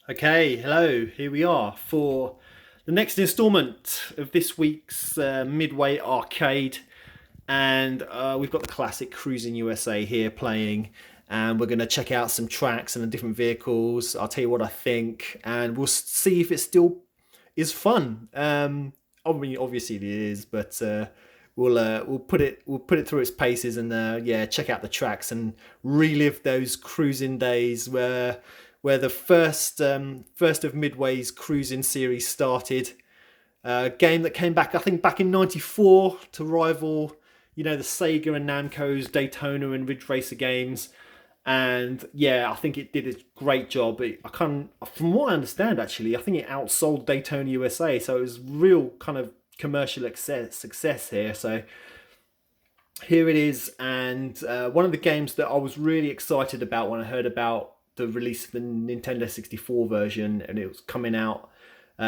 Okay, hello, here we are for the next instalment of this week's Midway Arcade. And we've got the classic Cruis'n USA here playing. And we're going to check out some tracks and the different vehicles. I'll tell you what I think. And we'll see if it still is fun. I mean, obviously it is, but we'll put it through its paces and yeah, check out the tracks and relive those cruising days where the first of Midway's cruising series started. A game that came back, I think, back in '94 to rival, the Sega and Namco's Daytona and Ridge Racer games. And yeah, I think it did a great job. From what I understand, actually, I think it outsold Daytona USA, so it was real kind of commercial success here. So here it is, and one of the games that I was really excited about when I heard about the release of the Nintendo 64 version and it was coming out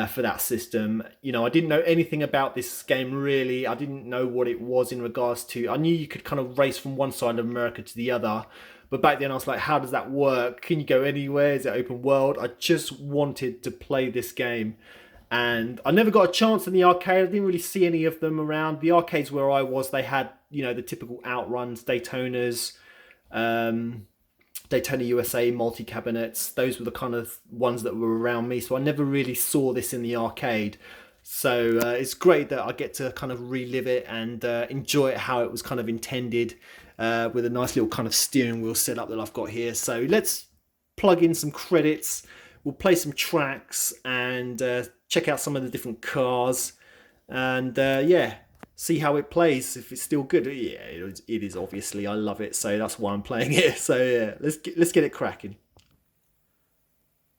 for that system. I didn't know anything about this game really. I didn't know what it was in regards to. I knew you could kind of race from one side of America to the other, but back then I was like, how does that work? Can you go anywhere? Is it open world? I just wanted to play this game. And I never got a chance in the arcade. I didn't really see any of them around. The arcades where I was, they had, the typical Outruns, Daytonas, Daytona USA multi-cabinets. Those were the kind of ones that were around me. So I never really saw this in the arcade. So it's great that I get to kind of relive it and enjoy it how it was kind of intended, with a nice little kind of steering wheel setup that I've got here. So let's plug in some credits. We'll play some tracks and check out some of the different cars. And yeah, see how it plays, if it's still good. Yeah, it is, obviously. I love it, so that's why I'm playing it. So yeah, let's get it cracking.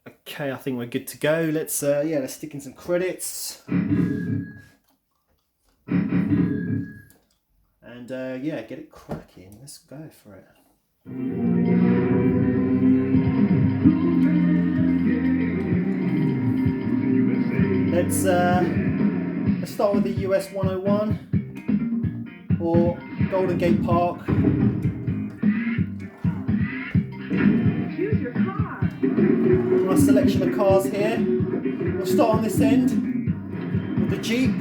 Okay, I think we're good to go. Let's stick in some credits. And yeah, get it cracking. Let's go for it. Let's start with the US 101 or Golden Gate Park. Choose your car. Nice selection of cars here. We'll start on this end with the Jeep.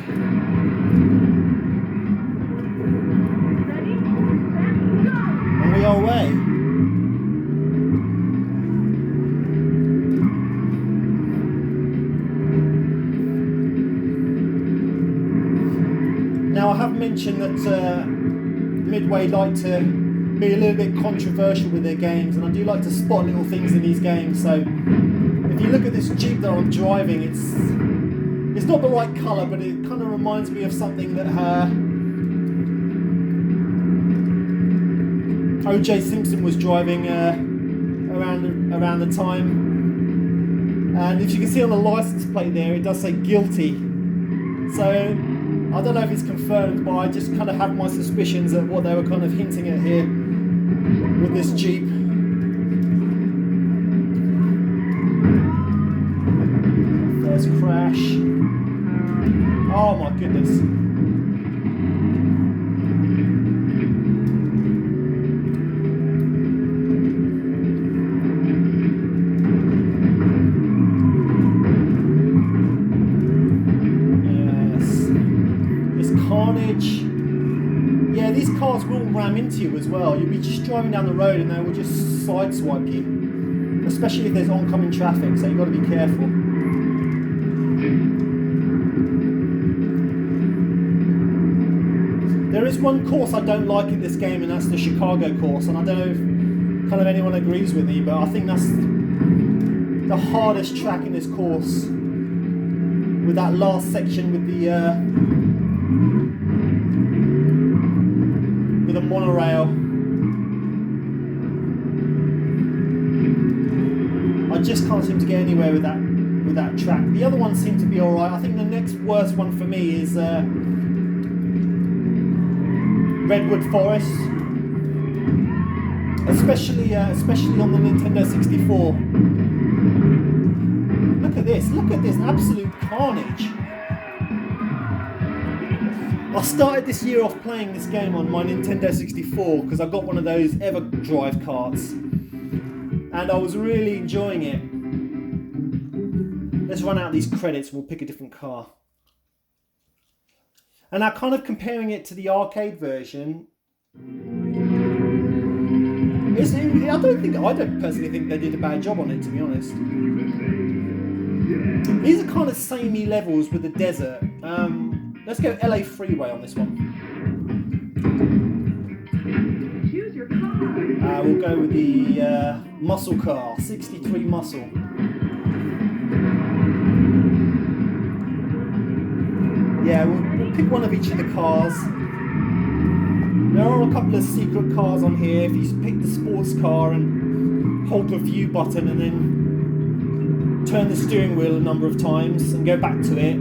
Ready, set, go! And we are away. Now I have mentioned that Midway like to be a little bit controversial with their games, and I do like to spot little things in these games. So if you look at this Jeep that I'm driving, it's not the right colour, but it kind of reminds me of something that O.J. Simpson was driving around the time. And if you can see on the license plate there, it does say guilty. So I don't know if it's confirmed, but I just kind of have my suspicions at what they were kind of hinting at here with this Jeep. First crash. Oh my goodness. Carnage. Yeah, these cars will ram into you as well. You'll be just driving down the road and they will just sideswipe you, especially if there's oncoming traffic, so you've got to be careful. There is one course I don't like in this game, and that's the Chicago course, and I don't know if kind of anyone agrees with me, but I think that's the hardest track in this course, with that last section with the monorail. I just can't seem to get anywhere with that track. The other ones seem to be alright. I think the next worst one for me is Redwood Forest, especially on the Nintendo 64. Look at this absolute carnage. I started this year off playing this game on my Nintendo 64 because I got one of those EverDrive carts, and I was really enjoying it. Let's run out these credits and we'll pick a different car. And now kind of comparing it to the arcade version, I don't personally think they did a bad job on it, to be honest. These are kind of samey levels with the desert. Let's go LA Freeway on this one. Choose your car. We'll go with the muscle car, 63 muscle. Yeah, we'll pick one of each of the cars. There are a couple of secret cars on here. If you pick the sports car and hold the view button and then turn the steering wheel a number of times and go back to it,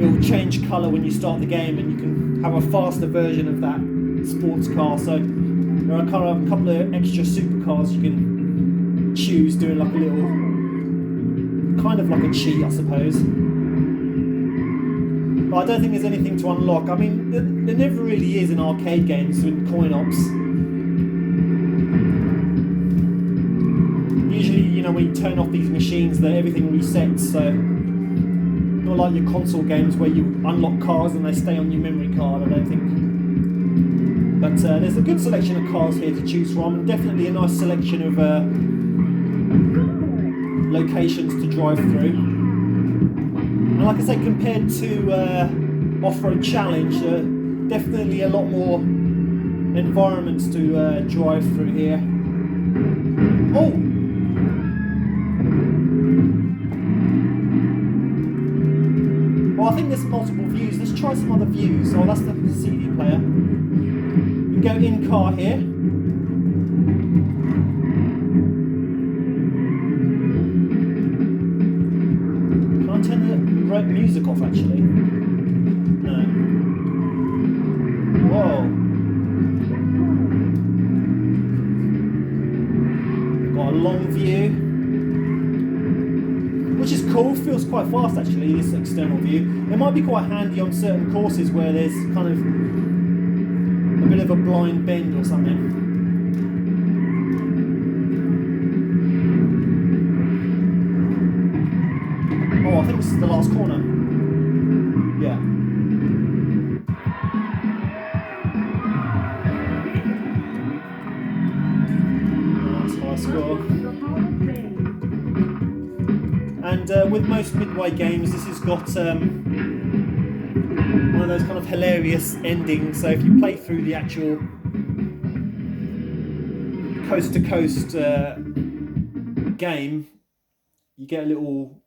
it will change colour when you start the game, and you can have a faster version of that sports car. So there are kind of a couple of extra supercars you can choose, doing like a little, kind of like a cheat, I suppose. But I don't think there's anything to unlock. I mean, there never really is in arcade games in coin ops. Usually, you know, when you turn off these machines, that everything resets. So not like your console games where you unlock cars and they stay on your memory card, I don't think. But there's a good selection of cars here to choose from, and definitely a nice selection of locations to drive through. And like I say, compared to Off-Road Challenge, definitely a lot more environments to drive through here. Oh! Well, I think there's multiple views. Let's try some other views. Oh, that's the CD player. You can go in car here. Can I turn the music off actually? No. Whoa. Got a long view, which is cool. Feels quite fast actually, this external view. It might be quite handy on certain courses where there's kind of a bit of a blind bend or something. Oh, I think this is the last corner. Yeah. Nice high score. And with most Midway games, this has got one of those kind of hilarious endings. So if you play through the actual coast-to-coast game, you get a little,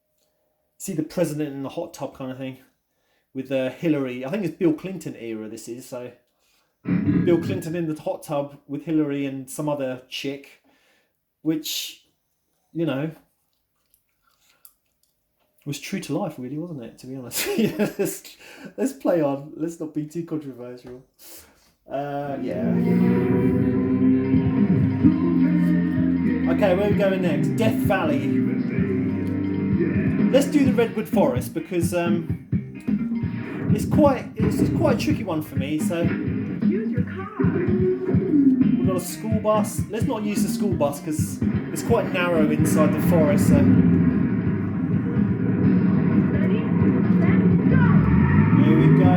see the president in the hot tub kind of thing with Hillary. I think it's Bill Clinton era this is. So Bill Clinton in the hot tub with Hillary and some other chick, which, you know, was true to life, really, wasn't it? To be honest. Yeah, let's play on. Let's not be too controversial. Yeah. Okay, where are we going next? Death Valley. Let's do the Redwood Forest because it's quite a tricky one for me. So Use your car. we've got a school bus. Let's not use the school bus because it's quite narrow inside the forest. So Ready, set, go. here we go.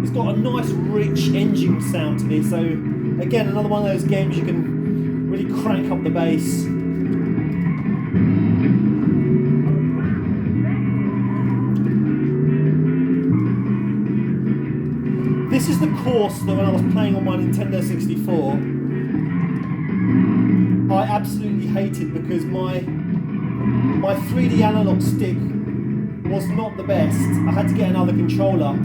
It's got a nice rich engine sound to this. So again, another one of those games you can really crank up the bass. This is the course that when I was playing on my Nintendo 64, I absolutely hated because my 3D analog stick was not the best. I had to get another controller.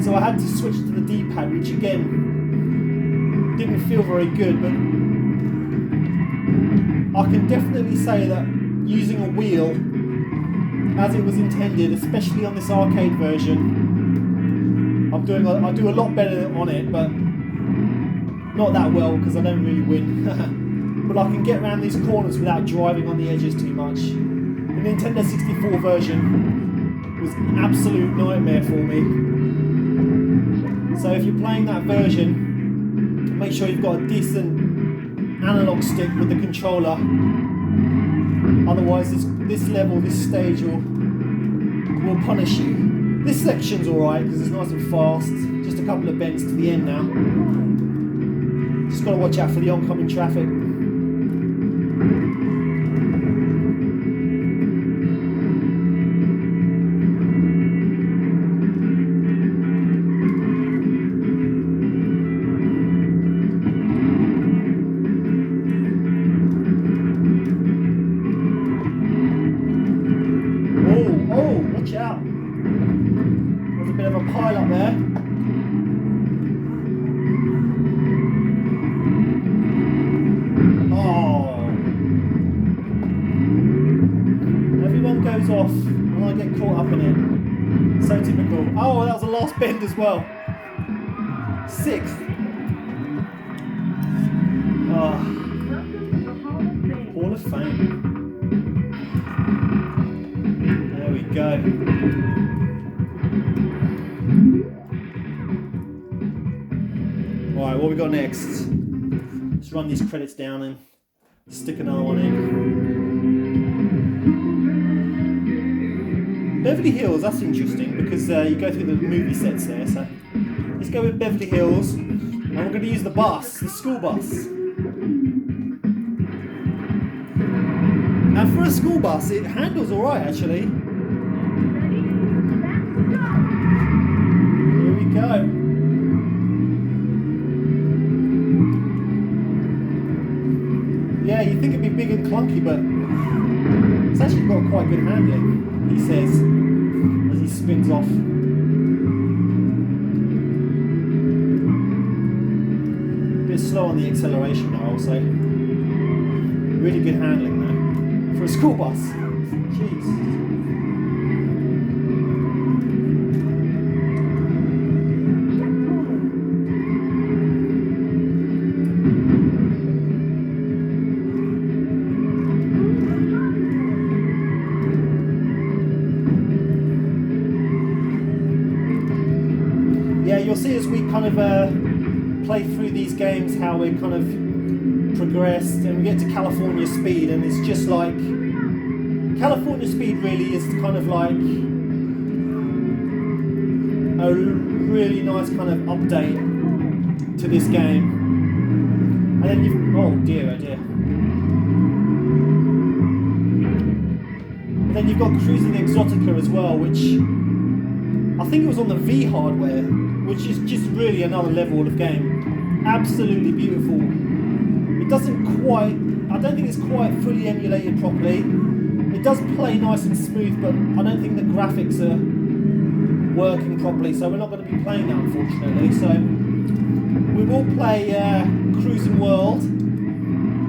So I had to switch to the D-pad, which again didn't feel very good, but I can definitely say that using a wheel as it was intended, especially on this arcade version, I do a lot better on it, but not that well because I don't really win. But I can get around these corners without driving on the edges too much. The Nintendo 64 version was an absolute nightmare for me. So if you're playing that version, make sure you've got a decent analog stick with the controller. otherwise this level, this stage will punish you. This section's alright because it's nice and fast. Just a couple of bends to the end now. Just got to watch out for the oncoming traffic. Watch out. There's a bit of a pile up there. Oh. Everyone goes off and I get caught up in it. So typical. Oh, that was the last bend as well. 6th. Oh. Hall of Fame. Go. Alright, what we got next? Let's run these credits down and stick another one in. Beverly Hills, that's interesting because you go through the movie sets there. So let's go with Beverly Hills and we're going to use the bus, the school bus. And for a school bus, it handles alright actually. Go. Yeah, you think it'd be big and clunky, but it's actually got quite good handling, he says, as he spins off. A bit slow on the acceleration though, I'll say. Really good handling though. For a school bus. Jeez. You'll see as we kind of play through these games how we kind of progressed and we get to California Speed, and it's just like California Speed really is kind of like a really nice kind of update to this game. And then you've, oh dear. And then you've got Cruising Exotica as well, which I think it was on the V hardware, which is just really another level of game. Absolutely beautiful. It doesn't quite, I don't think it's quite fully emulated properly. It does play nice and smooth, but I don't think the graphics are working properly, so we're not going to be playing that unfortunately. So we will play Cruis'n World.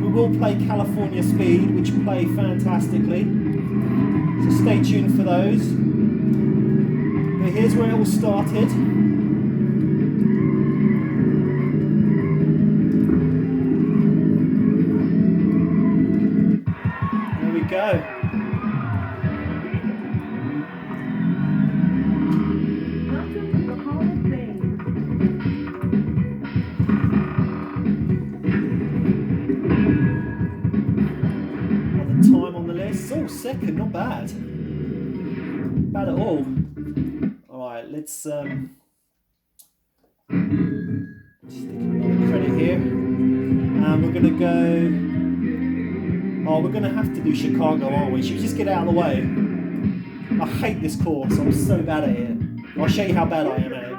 We will play California Speed, which play fantastically. So stay tuned for those. But here's where it all started. There we go. Welcome to the Hall of Fame. Another time on the list. Oh, second, not bad. Bad at all. Alright, let's stick another credit here. And we're gonna go. Oh, we're gonna have to do Chicago, aren't we? Should we just get out of the way? I hate this course, I'm so bad at it. I'll show you how bad I am at it.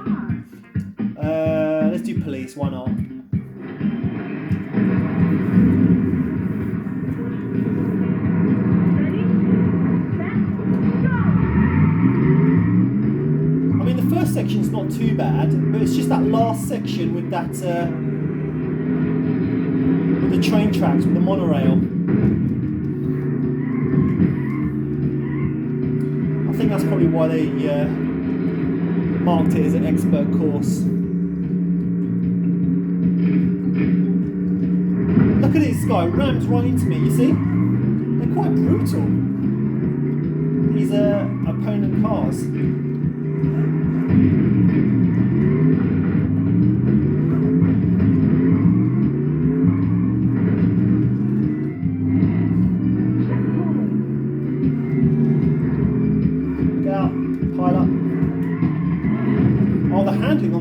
Let's do police, why not? I mean, the first section's not too bad, but it's just that last section with that, with the train tracks, with the monorail. I think that's probably why they marked it as an expert course. Look at this guy, rams right into me, you see? They're quite brutal. These opponent cars.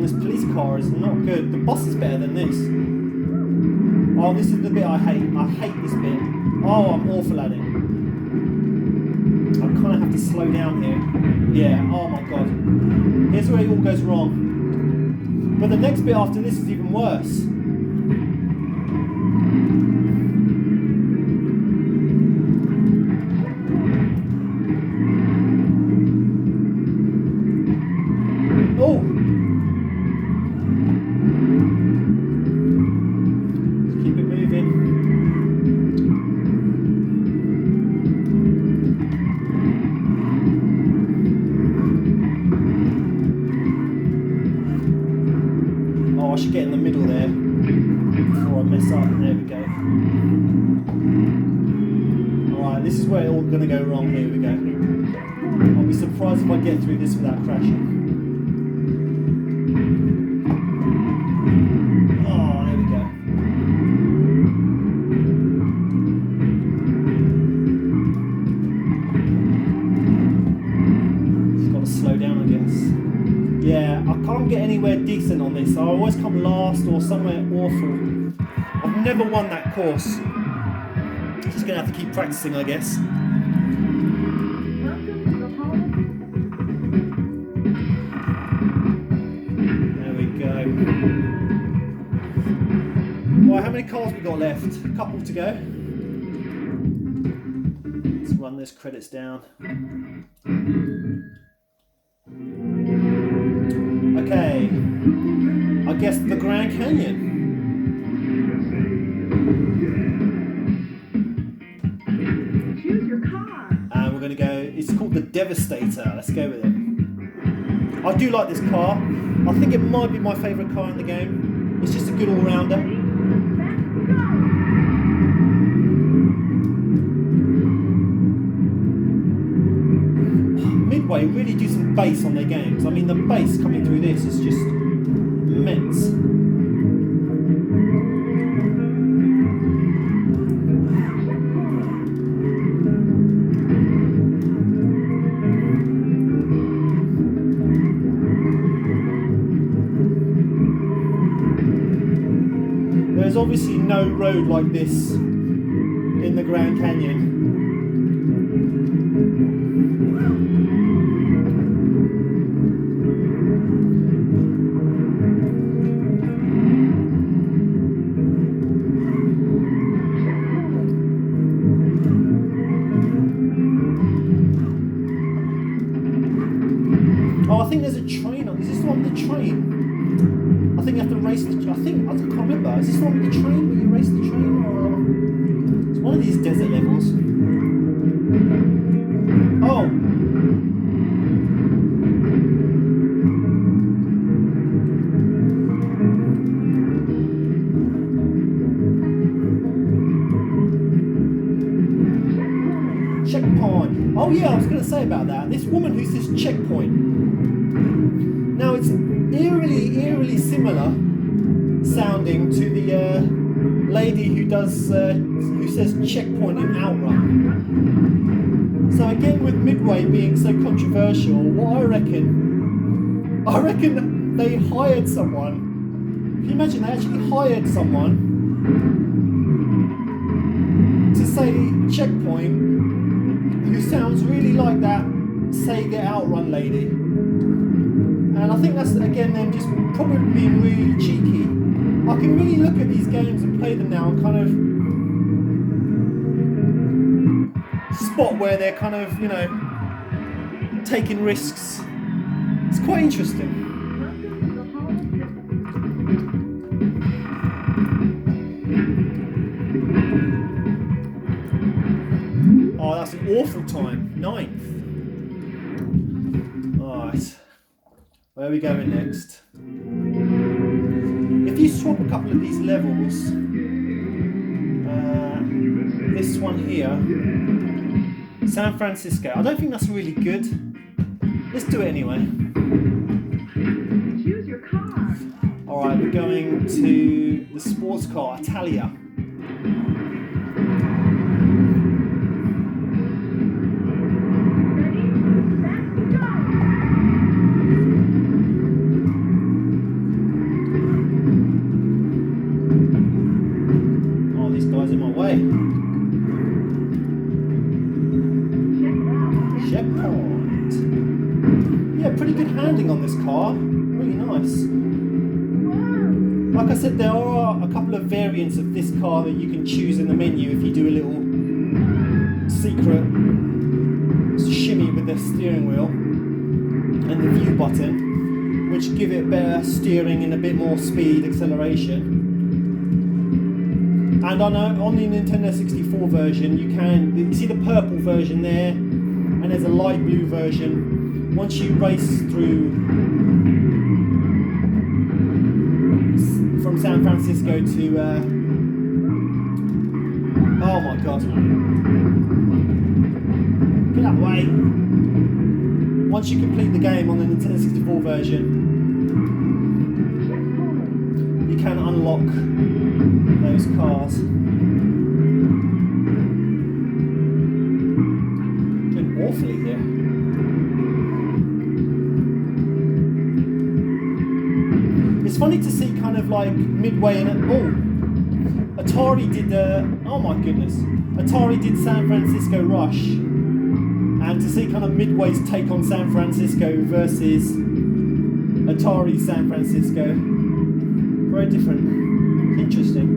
this police car is not good. The bus is better than this. Oh, this is the bit I hate. I hate this bit. Oh, I'm awful at it. I kind of have to slow down here. Yeah, oh my god. Here's where it all goes wrong. But the next bit after this is even worse. Oh! Let's keep it moving. Oh, I should get in the middle there before I mess up. There we go. Alright, this is where it's all going to go wrong. Here we go. I'll be surprised if I get through this without crashing. Oh, there we go. Just got to slow down, I guess. Yeah, I can't get anywhere decent on this. I always come last or somewhere awful. I've never won that course. Just gonna have to keep practicing, I guess. There we go. Right, how many cars we got left? A couple to go. Let's run those credits down. Okay, I guess the Grand Canyon. Choose your car. And we're going to go, it's called the Devastator. Let's go with it. I do like this car. I think it might be my favourite car in the game. It's just a good all-rounder. Midway really do some bass on their games. I mean, the bass coming through this is just immense. There's obviously no road like this in the Grand Canyon. Oh, I think there's a train on. Is this the one with the train? I think you have to race the. I can't remember. Is this the one with the train where you race the train, or it's one of these desert levels? Oh. Checkpoint. Oh yeah, I was going to say about that. This woman who says checkpoint. Now it's eerily similar sounding to the lady who says checkpoint in Outrun. So again, with Midway being so controversial, what I reckon they hired someone. Can you imagine they actually hired someone to say checkpoint who sounds really like that Sega Outrun lady? And I think that's, again, them just probably being really cheeky. I can really look at these games and play them now and kind of spot where they're kind of, you know, taking risks. It's quite interesting. Oh, that's an awful time. 9th. Alright. Where are we going next? If you swap a couple of these levels, this one here, San Francisco, I don't think that's really good. Let's do it anyway. Choose your car. Alright, we're going to the sports car, Italia. really good handling on this car. Really nice. Like I said, there are a couple of variants of this car that you can choose in the menu if you do a little secret shimmy with the steering wheel and the view button, which give it better steering and a bit more speed, acceleration. And on the Nintendo 64 version, you see the purple version there, and there's a light blue version. Once you race through from San Francisco to oh my god, get out of the way. Once you complete the game on the Nintendo 64 version, you can unlock those cars. Doing awfully here. It's funny to see kind of like Midway and Atari did oh my goodness, Atari did San Francisco Rush, and to see kind of Midway's take on San Francisco versus Atari San Francisco, very different. Interesting.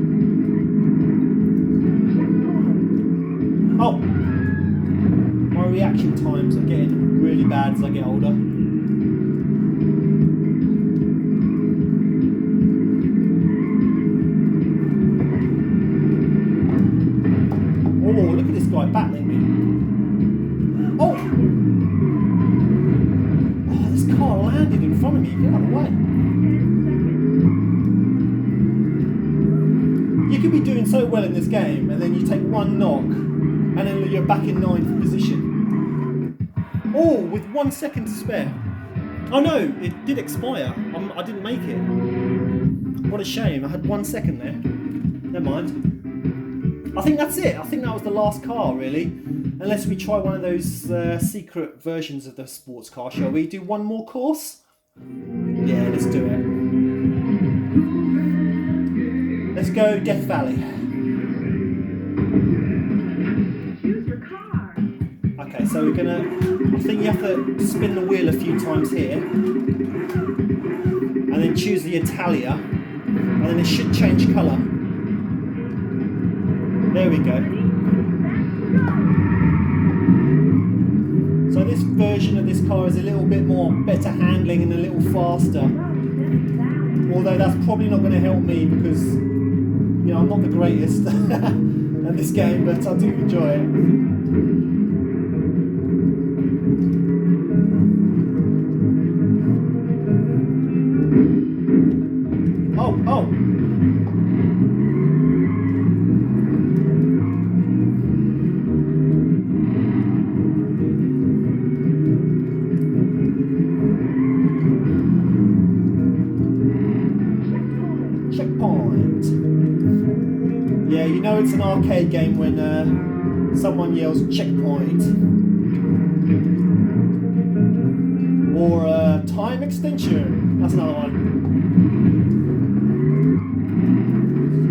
Oh, my reaction times are getting really bad as I get older. Oh, look at this guy battling me. Oh! Oh, this car landed in front of me. Get out of the way. You could be doing so well in this game, and then you take one knock, and then you're back in 9th position. Oh, with 1 second to spare. Oh no, it did expire. I didn't make it. What a shame. I had 1 second there. Never mind. I think that's it. I think that was the last car, really. Unless we try one of those secret versions of the sports car. Shall we do one more course? Yeah, let's do it. Let's go Death Valley. Choose your car. Okay, so we're gonna, I think you have to spin the wheel a few times here. And then choose the Italia. And then it should change colour. There we go. So this version of this car is a little bit more better handling and a little faster. Although that's probably not going to help me because, you know, I'm not the greatest at this game, but I do enjoy it. Oh! Checkpoint. Yeah, you know it's an arcade game when someone yells checkpoint. Or time extension. That's another one.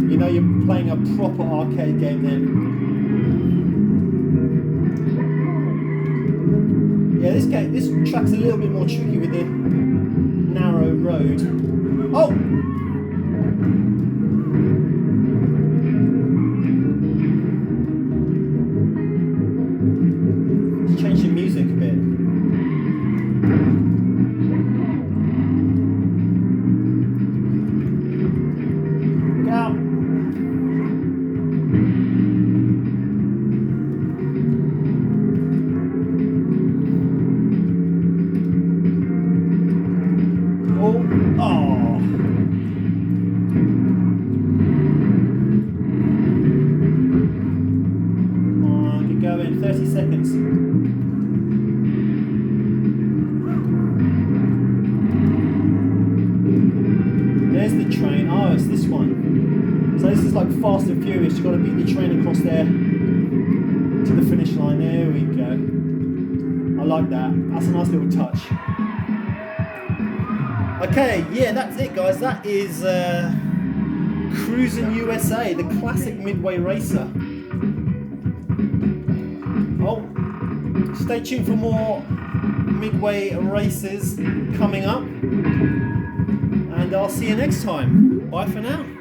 You know you're playing a proper arcade game then. Yeah, this track's a little bit more tricky with the narrow road. Oh! Let's change the music a bit. Look out! Go in 30 seconds. There's the train. Oh, it's this one. So this is like Fast and Furious. You've got to beat the train across there to the finish line. There we go. I like that. That's a nice little touch. Okay, yeah, that's it, guys. That is Cruis'n USA, the classic Midway racer. Oh, stay tuned for more Midway races coming up. And I'll see you next time. Bye for now.